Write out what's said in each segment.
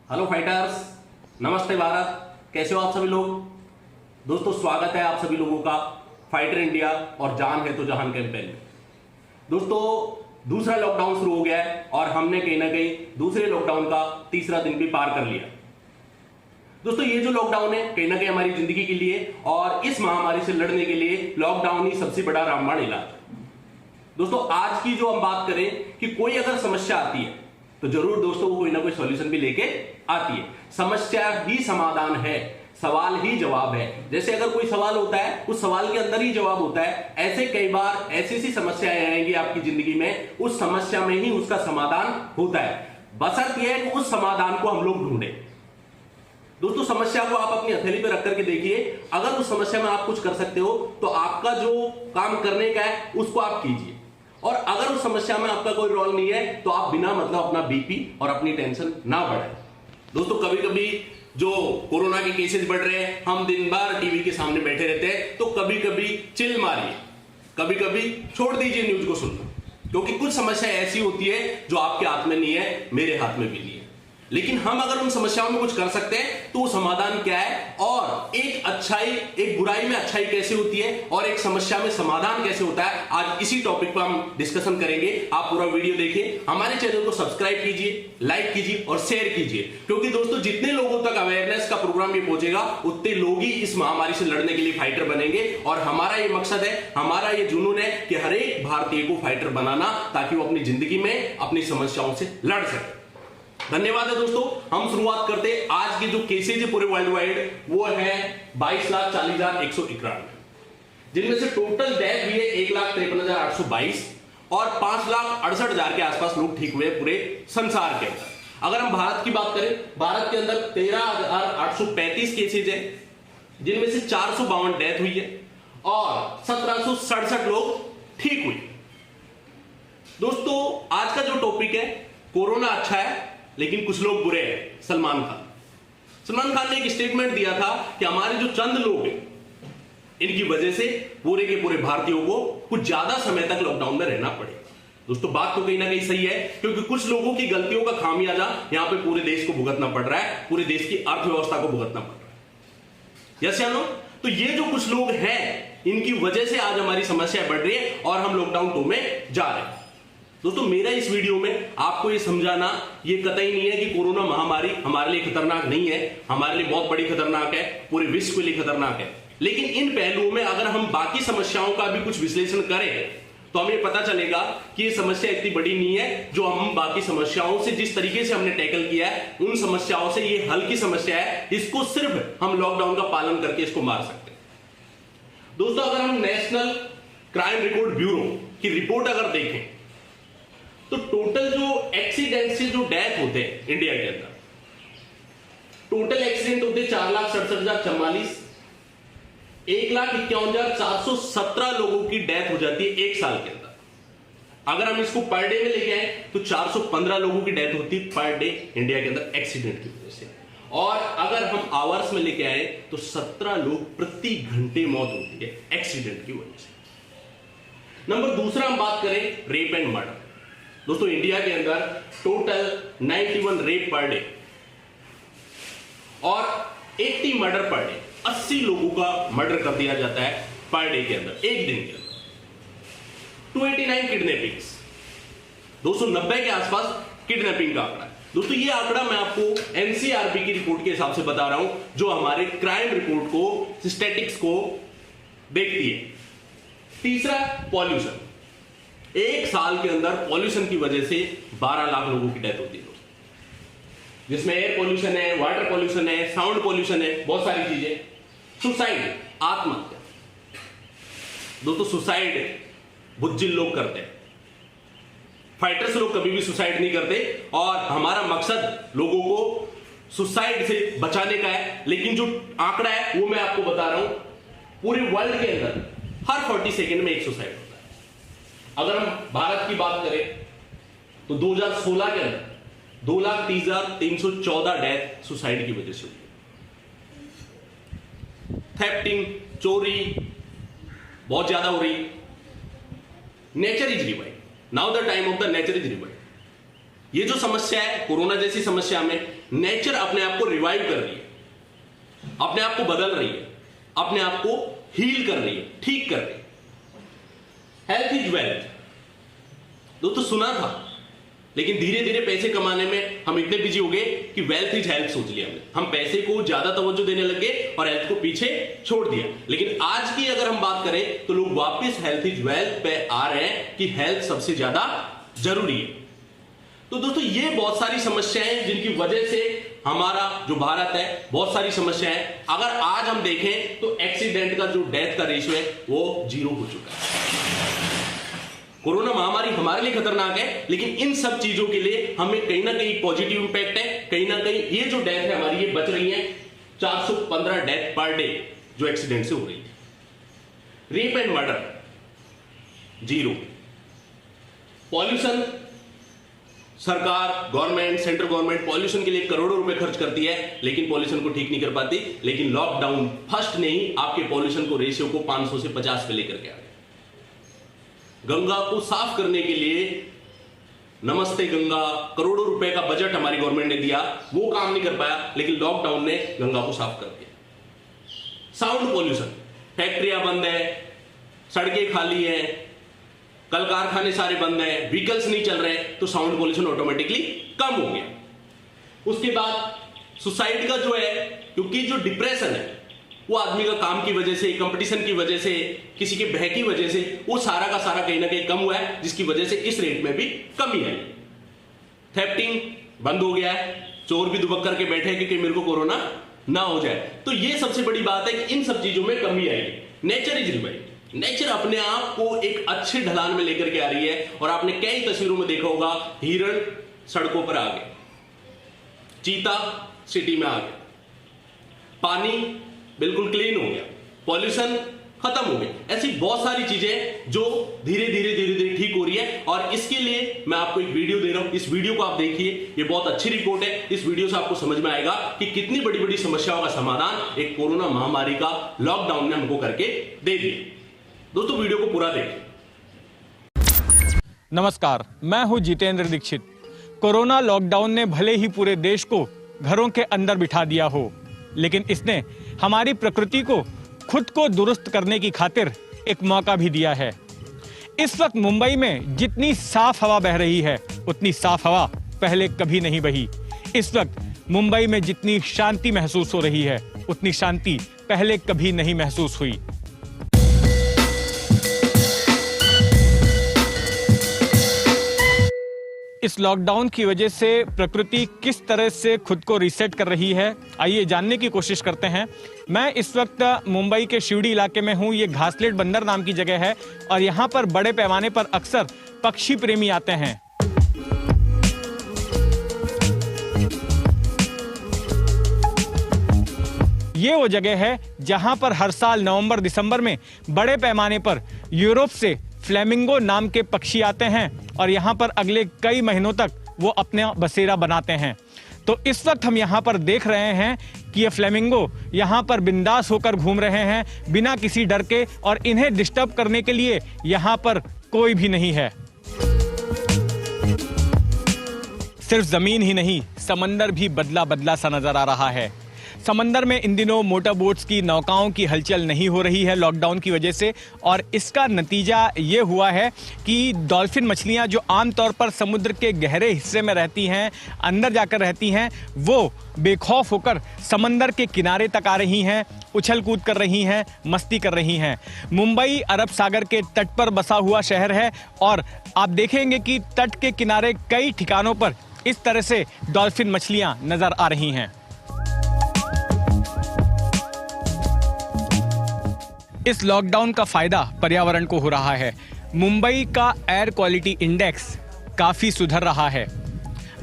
Hello fighters, नमस्ते भारत। कैसे हो आप सभी लोग? दोस्तों स्वागत है आप सभी लोगों का फाइटर इंडिया और जान है तो जहान कैंपेन में। दोस्तों दूसरा लॉकडाउन शुरू हो गया है और हमने कहीं ना कहीं दूसरे लॉकडाउन का तीसरा दिन भी पार कर लिया। दोस्तों ये जो लॉकडाउन है कहीं ना कहीं हमारी जिंदगी के लिए और इस महामारी से लड़ने के लिए लॉकडाउन ही सबसे बड़ा रामबाण इलाज है। दोस्तों आज की जो हम बात करें कि कोई अगर समस्या आती है तो जरूर दोस्तों वो कोई ना कोई सॉल्यूशन भी लेके आती है। समस्या ही समाधान है, सवाल ही जवाब है। जैसे अगर कोई सवाल होता है उस सवाल के अंदर ही जवाब होता है, ऐसे कई बार ऐसी सी समस्याएं आएंगी आपकी जिंदगी में, उस समस्या में ही उसका समाधान होता है। बशर्ते यह है कि उस समाधान को हम लोग ढूंढें। दोस्तों समस्या को आप अपनी हथेली पे रख करके देखिए, अगर उस समस्या में आप कुछ कर सकते हो तो आपका जो काम करने का है उसको आप कीजिए, और अगर उस समस्या में आपका कोई रोल नहीं है तो आप बिना मतलब अपना बीपी और अपनी टेंशन ना बढ़ाएं। दोस्तों कभी कभी जो कोरोना के केसेस बढ़ रहे हैं, हम दिन भर टीवी के सामने बैठे रहते हैं, तो कभी कभी चिल मारिए, कभी कभी छोड़ दीजिए न्यूज को सुनना, क्योंकि कुछ समस्या ऐसी होती है जो आपके हाथ में नहीं है, मेरे हाथ में भी नहीं है। लेकिन हम अगर उन समस्याओं में कुछ कर सकते हैं तो समाधान क्या है, और एक अच्छाई एक बुराई में अच्छाई कैसे होती है, और एक समस्या में समाधान कैसे होता है, आज इसी टॉपिक पर हम डिस्कशन करेंगे। आप पूरा वीडियो देखिए, हमारे चैनल को सब्सक्राइब कीजिए, लाइक कीजिए और शेयर कीजिए, क्योंकि दोस्तों जितने लोगों तक अवेयरनेस का प्रोग्राम ये पहुंचेगा उतने लोग ही इस महामारी से लड़ने के लिए फाइटर बनेंगे। और हमारा ये मकसद है, हमारा ये जुनून है कि हर एक भारतीय को फाइटर बनाना, ताकि वो अपनी जिंदगी में अपनी समस्याओं से लड़ सके। धन्यवाद है दोस्तों। हम शुरुआत करते हैं। आज के जो केसेज है पूरे वर्ल्ड वाइड वो है 22,40,191, जिनमें से टोटल डेथ हुई है 1,53,822 और 5,68,000 के आसपास लोग ठीक हुए पूरे संसार के अंदर। अगर हम भारत की बात करें, भारत के अंदर 13,835 केसेज है, जिनमें से 452 डेथ हुई है और 1,767 लोग ठीक हुए। दोस्तों आज का जो टॉपिक है, कोरोना अच्छा है लेकिन कुछ लोग बुरे हैं। सलमान खान ने एक स्टेटमेंट दिया था कि हमारे जो चंद लोग हैं इनकी वजह से पूरे के पूरे भारतीयों को कुछ ज्यादा समय तक लॉकडाउन में रहना पड़ेगा। दोस्तों बात तो कहीं ना कहीं सही है, क्योंकि कुछ लोगों की गलतियों का खामियाजा यहां पे पूरे देश को भुगतना पड़ रहा है, पूरे देश की अर्थव्यवस्था को भुगतना पड़ रहा है। यस या नो? तो ये जो कुछ लोग हैं इनकी वजह से आज हमारी समस्या बढ़ रही है और हम लॉकडाउन 2 में जा रहे हैं। दोस्तों मेरा इस वीडियो में आपको ये समझाना ये कतई नहीं है कि कोरोना महामारी हमारे लिए खतरनाक नहीं है, हमारे लिए बहुत बड़ी खतरनाक है, पूरे विश्व के लिए खतरनाक है। लेकिन इन पहलुओं में अगर हम बाकी समस्याओं का भी कुछ विश्लेषण करें तो हमें पता चलेगा कि ये समस्या इतनी बड़ी नहीं है। जो हम बाकी समस्याओं से जिस तरीके से हमने टैकल किया है, उन समस्याओं से ये हल की समस्या है, इसको सिर्फ हम लॉकडाउन का पालन करके इसको मार सकते हैं। दोस्तों अगर हम नेशनल क्राइम रिकॉर्ड ब्यूरो की रिपोर्ट अगर देखें तो टोटल जो एक्सीडेंट से जो डेथ होते हैं इंडिया के अंदर, टोटल एक्सीडेंट होते हैं 4,67,044, 1,51,417 लोगों की डेथ हो जाती है एक साल के अंदर। अगर हम इसको पर डे में लेके आए तो 415 लोगों की डेथ होती है पर डे इंडिया के अंदर एक्सीडेंट की वजह से, और अगर हम आवर्स में लेके आए तो 17 लोग प्रति घंटे मौत होती है एक्सीडेंट की वजह से। नंबर दूसरा हम बात करें रेप एंड मर्डर। दोस्तों इंडिया के अंदर टोटल 91 रेप पर डे और 80 मर्डर पर डे, 80 लोगों का मर्डर कर दिया जाता है पर डे के अंदर, एक दिन के अंदर। 289 किडनैपिंग्स, 290 के आसपास किडनैपिंग का आंकड़ा है। दोस्तों ये आंकड़ा मैं आपको एनसीआरबी की रिपोर्ट के हिसाब से बता रहा हूं, जो हमारे क्राइम रिपोर्ट को, स्टैटिक्स को देखती है। तीसरा पॉल्यूशन, एक साल के अंदर पॉल्यूशन की वजह से 12 लाख लोगों की डेथ होती है, जिसमें एयर पॉल्यूशन है, वाटर पॉल्यूशन है, साउंड पॉल्यूशन है, बहुत सारी चीजें। सुसाइड, आत्महत्या। दोस्तों सुसाइड बुज्जिल लोग करते हैं, फाइटर्स लोग कभी भी सुसाइड नहीं करते, और हमारा मकसद लोगों को सुसाइड से बचाने का है। लेकिन जो आंकड़ा है वो मैं आपको बता रहा हूं, पूरे वर्ल्ड के अंदर हर 40 सेकेंड में एक सुसाइड। अगर हम भारत की बात करें तो 2016 के अंदर 2,30,314 डेथ सुसाइड की वजह से हुई। थेफ्टिंग, चोरी बहुत ज्यादा हो रही। Nature is revive, now the time of the nature is revive. ये जो समस्या है कोरोना जैसी समस्या में, नेचर अपने आप को रिवाइव कर रही है, अपने आप को बदल रही है, अपने आप को हील कर रही है, ठीक कर रही है। हेल्थ इज वेल्थ दोस्तों सुना था, लेकिन धीरे धीरे पैसे कमाने में हम इतने बिजी हो गए कि वेल्थ इज हेल्थ सोच लिया हमने। हम पैसे को ज्यादा तवज्जो देने लगे और हेल्थ को पीछे छोड़ दिया। लेकिन आज की अगर हम बात करें तो लोग वापस हेल्थ इज वेल्थ पे आ रहे हैं कि हेल्थ सबसे ज्यादा जरूरी है। तो दोस्तों ये बहुत सारी समस्याएं जिनकी वजह से हमारा जो भारत है बहुत सारी समस्याएं, अगर आज हम देखें तो एक्सीडेंट का जो डेथ का रेशियो है वो 0 हो चुका है। कोरोना महामारी हमारे लिए खतरनाक है, लेकिन इन सब चीजों के लिए हमें कहीं ना कहीं पॉजिटिव इंपैक्ट है। कहीं ना कहीं ये जो डेथ है हमारी ये बच रही है। 415 डेथ पर डे जो एक्सीडेंट से हो रही है। Rape and murder 0। पॉल्यूशन, सरकार, गवर्नमेंट, सेंट्रल गवर्नमेंट पॉल्यूशन के लिए करोड़ों रुपए खर्च करती है, लेकिन पॉल्यूशन को ठीक नहीं कर पाती। लेकिन लॉकडाउन फर्स्ट ने ही आपके पॉल्यूशन को रेशियो को 500 से 50 पे लेकर के आ गया। गंगा को साफ करने के लिए नमस्ते गंगा, करोड़ों रुपए का बजट हमारी गवर्नमेंट ने दिया, वो काम नहीं कर पाया, लेकिन लॉकडाउन ने गंगा को साफ कर दिया। साउंड पॉल्यूशन, फैक्ट्रियां बंद है, सड़कें खाली है, कल कारखाने सारे बंद हैं, व्हीकल्स नहीं चल रहे, तो साउंड पॉल्यूशन ऑटोमेटिकली कम हो गया। उसके बाद सुसाइड का जो है, क्योंकि जो डिप्रेशन है वो आदमी का काम की वजह से, कंपटीशन की वजह से, किसी के भय की वजह से, वो सारा का सारा कहीं ना कहीं कम हुआ है, जिसकी वजह से इस रेट में भी कमी आई। थेफ्टिंग बंद हो गया है, चोर भी दुबक करके बैठे हैं कि मेरे को कोरोना ना हो जाए। तो ये सबसे बड़ी बात है कि इन सब चीजों में कमी आई। Nature is revive. नेचर अपने आप को एक अच्छे ढलान में लेकर के आ रही है, और आपने कई तस्वीरों में देखा होगा, हिरण सड़कों पर आ गए, चीता सिटी में आ गए, पानी बिल्कुल क्लीन हो गया, पॉल्यूशन खत्म हो गया। ऐसी बहुत सारी चीजें जो धीरे धीरे ठीक हो रही है, और इसके लिए मैं आपको एक वीडियो दे रहा हूं। इस वीडियो को आप देखिए, ये बहुत अच्छी रिपोर्ट है। इस वीडियो से आपको समझ में आएगा कि कितनी बड़ी बड़ी समस्याओं का समाधान एक कोरोना महामारी का लॉकडाउन ने हमको करके दे दिया। दोस्तों वीडियो को पूरा देखिए। नमस्कार, मैं हूं जितेंद्र दीक्षित। कोरोना लॉकडाउन ने भले ही पूरे देश को घरों के अंदर बिठा दिया हो, लेकिन इसने हमारी प्रकृति को खुद को दुरुस्त करने की खातिर एक मौका भी दिया है। इस वक्त मुंबई में जितनी साफ हवा बह रही है, उतनी साफ हवा पहले कभी नहीं बही। इस वक्त मुंबई में जितनी शांति महसूस हो रही है, उतनी शांति पहले कभी नहीं महसूस हुई। इस लॉकडाउन की वजह से प्रकृति किस तरह से खुद को रीसेट कर रही है, आइए जानने की कोशिश करते हैं। मैं इस वक्त मुंबई के शिवड़ी इलाके में हूं। ये घासलेट बंदर नाम की जगह है, और यहां पर बड़े पैमाने पर अक्सर पक्षी प्रेमी आते हैं। ये वो जगह है जहां पर हर साल नवंबर दिसंबर में बड़े पैमाने पर यूरोप से फ्लेमिंगो नाम के पक्षी आते हैं, और यहाँ पर अगले कई महीनों तक वो अपना बसेरा बनाते हैं। तो इस वक्त हम यहाँ पर देख रहे हैं कि ये फ्लेमिंगो यहाँ पर बिंदास होकर घूम रहे हैं बिना किसी डर के, और इन्हें डिस्टर्ब करने के लिए यहाँ पर कोई भी नहीं है। सिर्फ जमीन ही नहीं, समंदर भी बदला बदला सा नजर आ रहा है। समंदर में इन दिनों मोटर बोट्स की, नौकाओं की हलचल नहीं हो रही है लॉकडाउन की वजह से, और इसका नतीजा ये हुआ है कि डॉल्फिन मछलियां जो आमतौर पर समुद्र के गहरे हिस्से में रहती हैं, अंदर जाकर रहती हैं, वो बेखौफ होकर समंदर के किनारे तक आ रही हैं, उछल कूद कर रही हैं, मस्ती कर रही हैं। मुंबई अरब सागर के तट पर बसा हुआ शहर है, और आप देखेंगे कि तट के किनारे कई ठिकानों पर इस तरह से डॉल्फिन मछलियां नजर आ रही हैं। इस लॉकडाउन का फायदा पर्यावरण को हो रहा है। मुंबई का एयर क्वालिटी इंडेक्स काफी सुधर रहा है।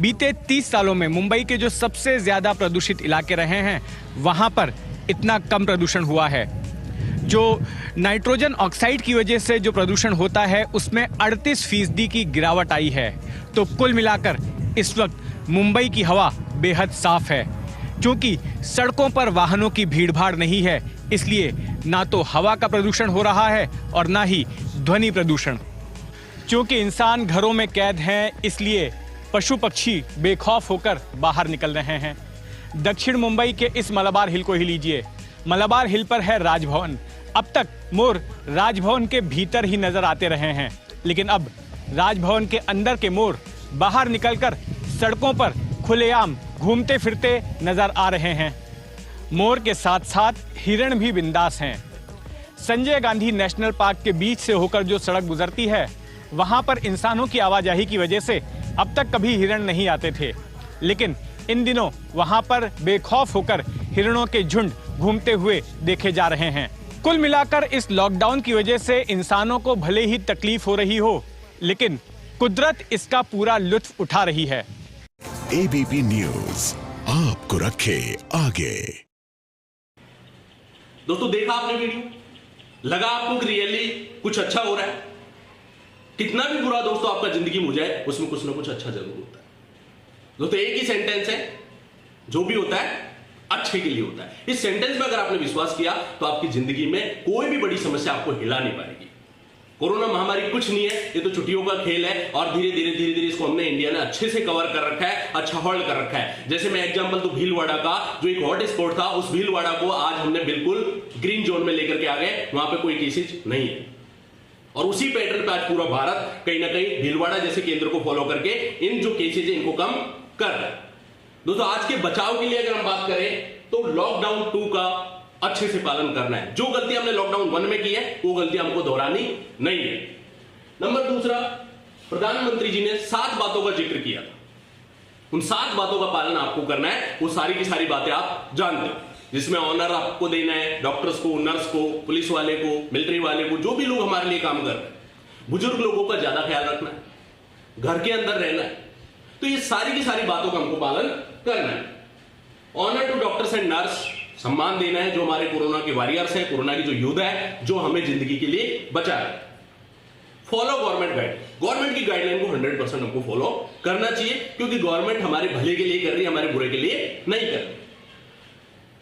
बीते 30 सालों में मुंबई के जो सबसे ज्यादा प्रदूषित इलाके रहे हैं, वहां पर इतना कम प्रदूषण हुआ है। जो नाइट्रोजन ऑक्साइड की वजह से जो प्रदूषण होता है, उसमें 38% की गिरावट आई है। तो कुल मिलाकर इस वक्त मुंबई की हवा बेहद साफ है। क्योंकि सड़कों पर वाहनों की भीड़भाड़ नहीं है, इसलिए ना तो हवा का प्रदूषण हो रहा है और ना ही ध्वनि प्रदूषण। क्योंकि इंसान घरों में कैद हैं, इसलिए पशु पक्षी बेखौफ होकर बाहर निकल रहे हैं। दक्षिण मुंबई के इस मलाबार हिल को ही लीजिए। मलाबार हिल पर है राजभवन। अब तक मोर राजभवन के भीतर ही नजर आते रहे हैं, लेकिन अब राजभवन के अंदर के मोर बाहर निकलकर सड़कों पर खुलेआम घूमते फिरते नजर आ रहे हैं। मोर के साथ साथ हिरण भी बिंदास हैं। संजय गांधी नेशनल पार्क के बीच से होकर जो सड़क गुजरती है, वहां पर इंसानों की आवाजाही की वजह से अब तक कभी हिरण नहीं आते थे, लेकिन इन दिनों वहां पर बेखौफ होकर हिरणों के झुंड घूमते हुए देखे जा रहे हैं। कुल मिलाकर इस लॉकडाउन की वजह से इंसानों को भले ही तकलीफ हो रही हो, लेकिन कुदरत इसका पूरा लुत्फ उठा रही है। एबीपी न्यूज आपको रखे आगे। दोस्तों, देखा आपने वीडियो? लगा आपको कि रियली कुछ अच्छा हो रहा है? कितना भी बुरा दोस्तों आपका जिंदगी में हो जाए, उसमें कुछ ना कुछ अच्छा जरूर होता है। दोस्तों, एक ही सेंटेंस है, जो भी होता है अच्छे के लिए होता है। इस सेंटेंस में अगर आपने विश्वास किया तो आपकी जिंदगी में कोई भी बड़ी समस्या आपको हिला नहीं पाएगी। कोरोना महामारी कुछ नहीं है, ये तो छुट्टियों का खेल है और धीरे धीरे इसको हमने इंडिया ने अच्छे से कवर कर रखा है, अच्छा होल्ड कर रखा है। जैसे मैं एग्जांपल दूं भीलवाड़ा का, जो एक हॉट स्पॉट था, उस भीलवाड़ा को आज हमने बिल्कुल ग्रीन जोन में लेकर के आ गए। वहां पे कोई केसेज नहीं है और उसी पैटर्न पे आज पूरा भारत कहीं ना कहीं भीलवाड़ा जैसे केंद्र को फॉलो करके इन जो केसेज है इनको कम कर रहा है। दोस्तों, आज के बचाव के लिए अगर हम बात करें तो लॉकडाउन 2 का अच्छे से पालन करना है। जो गलती हमने लॉकडाउन 1 में की है वो गलती हमको दोहरानी नहीं है। नंबर दूसरा, प्रधानमंत्री जी ने 7 बातों का जिक्र किया था। उन 7 बातों का पालन आपको करना है। वो सारी की सारी बातें आप जानते हो, जिसमें ऑनर आपको देना है डॉक्टर्स को, नर्स को, पुलिस वाले को, मिलिट्री वाले को, जो भी लोग हमारे लिए काम कर रहे हैं। बुजुर्ग लोगों का ज्यादा ख्याल रखना है, घर के अंदर रहना है। तो ये सारी की सारी बातों का हमको पालन करना है। Honour to doctors and nurse, सम्मान देना है जो हमारे कोरोना के वॉरियर्स हैं, कोरोना की जो योद्धा है, जो हमें जिंदगी के लिए बचा है। फॉलो गवर्नमेंट गाइडलाइन, गवर्नमेंट की गाइडलाइन को 100% हमको फॉलो करना चाहिए, क्योंकि गवर्नमेंट हमारे भले के लिए कर रही है, हमारे बुरे के लिए नहीं कर रही।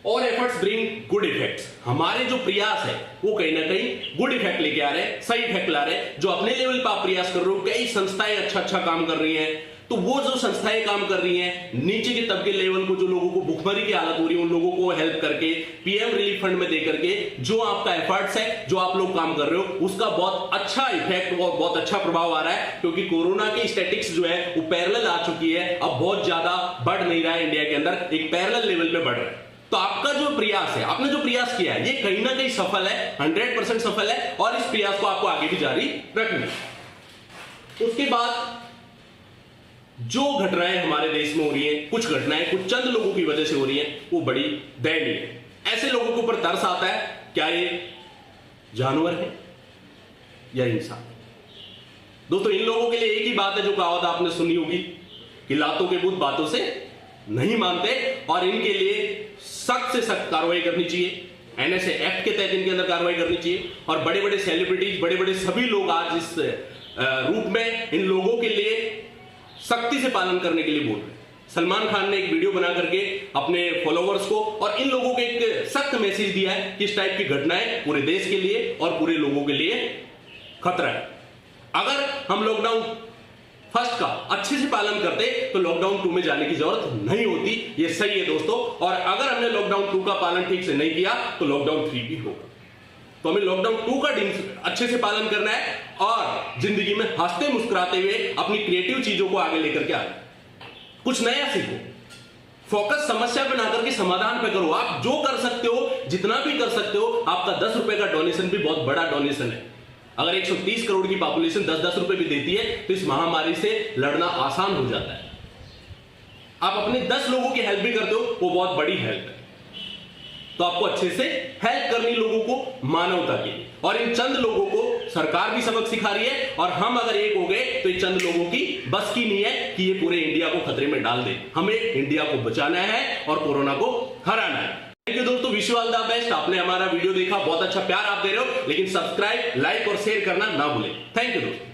और एफर्ट्स ब्रिंग गुड इफेक्ट्स, हमारे जो प्रयास है वो कहीं ना कहीं गुड इफेक्ट लेके आ रहे हैं, सही इफेक्ट ला रहे हैं। जो अपने लेवल पर आप प्रयास कर रहे हो, कई संस्थाएं अच्छा काम कर रही हैं, तो वो जो संस्थाएं काम कर रही हैं, नीचे के तबके लेवल को, जो लोगों को भुखमरी की हालत हो रही है, उन लोगों को हेल्प करके पीएम रिलीफ फंड में देकर के, जो आपका एफर्ट्स है, जो आप लोग काम कर रहे हो, उसका बहुत अच्छा इफेक्ट और बहुत अच्छा प्रभाव आ रहा है। क्योंकि कोरोना की स्टैटिक्स जो है वो पैरेलल आ चुकी है, अब बहुत ज्यादा बढ़ नहीं रहा है इंडिया के अंदर, एक पैरेलल लेवल पे बढ़ रहा है। तो आपका जो प्रयास है, आपने जो प्रयास किया है, ये कहीं ना कहीं सफल है, 100% सफल है और इस प्रयास को आपको आगे भी जारी रखना है। उसके बाद जो घटनाएं हमारे देश में हो रही हैं, कुछ घटनाएं कुछ चंद लोगों की वजह से हो रही हैं, वो बड़ी दयनीय है। ऐसे लोगों के ऊपर तरस आता है, क्या ये जानवर है या इंसान? दोस्तों, इन लोगों के लिए एक ही बात है, जो कहावत आपने सुनी होगी कि लातों के भूत बातों से नहीं मानते, और इनके लिए सख्त से सख्त कार्रवाई करनी चाहिए। एनएसए एक्ट के तहत इनके अंदर कार्रवाई करनी चाहिए। और बड़े बड़े सेलिब्रिटीज, बड़े बड़े सभी लोग आज इस रूप में इन लोगों के लिए सख्ती से पालन करने के लिए बोल रहे हैं। सलमान खान ने एक वीडियो बना करके अपने फॉलोवर्स को और इन लोगों को एक सख्त मैसेज दिया है कि इस टाइप की घटनाएं पूरे देश के लिए और पूरे लोगों के लिए खतरा है। अगर हम लॉकडाउन फर्स्ट का अच्छे से पालन करते तो लॉकडाउन 2 में जाने की जरूरत नहीं होती। ये सही है दोस्तों। और अगर हमने लॉकडाउन 2 का पालन ठीक से नहीं किया तो लॉकडाउन 3 भी होगा। तो हमें लॉकडाउन 2 का अच्छे से पालन करना है और जिंदगी में हंसते मुस्कुराते हुए अपनी क्रिएटिव चीजों को आगे लेकर के आना, कुछ नया सीखो। फोकस समस्या पे ना करके समाधान पे करो। आप जो कर सकते हो, जितना भी कर सकते हो, आपका 10 रुपए का डोनेशन भी बहुत बड़ा डोनेशन है। अगर 130 करोड़ की पॉपुलेशन 10-10 रुपए भी देती है तो इस महामारी से लड़ना आसान हो जाता है। आप अपने 10 लोगों की हेल्प भी करते हो, वो बहुत बड़ी हेल्प है। तो आपको अच्छे से हेल्प करनी लोगों को, मानवता के लिए। और इन चंद लोगों को सरकार भी सबक सिखा रही है और हम अगर एक हो गए तो इन चंद लोगों की बस की नहीं है कि ये पूरे इंडिया को खतरे में डाल दे। हमें इंडिया को बचाना है और कोरोना को हराना है। थैंक यू दोस्तों, wish you all the best. आपने हमारा वीडियो देखा, बहुत अच्छा प्यार आप दे रहे हो, लेकिन सब्सक्राइब, लाइक और शेयर करना ना भूलें। थैंक यू दोस्तों।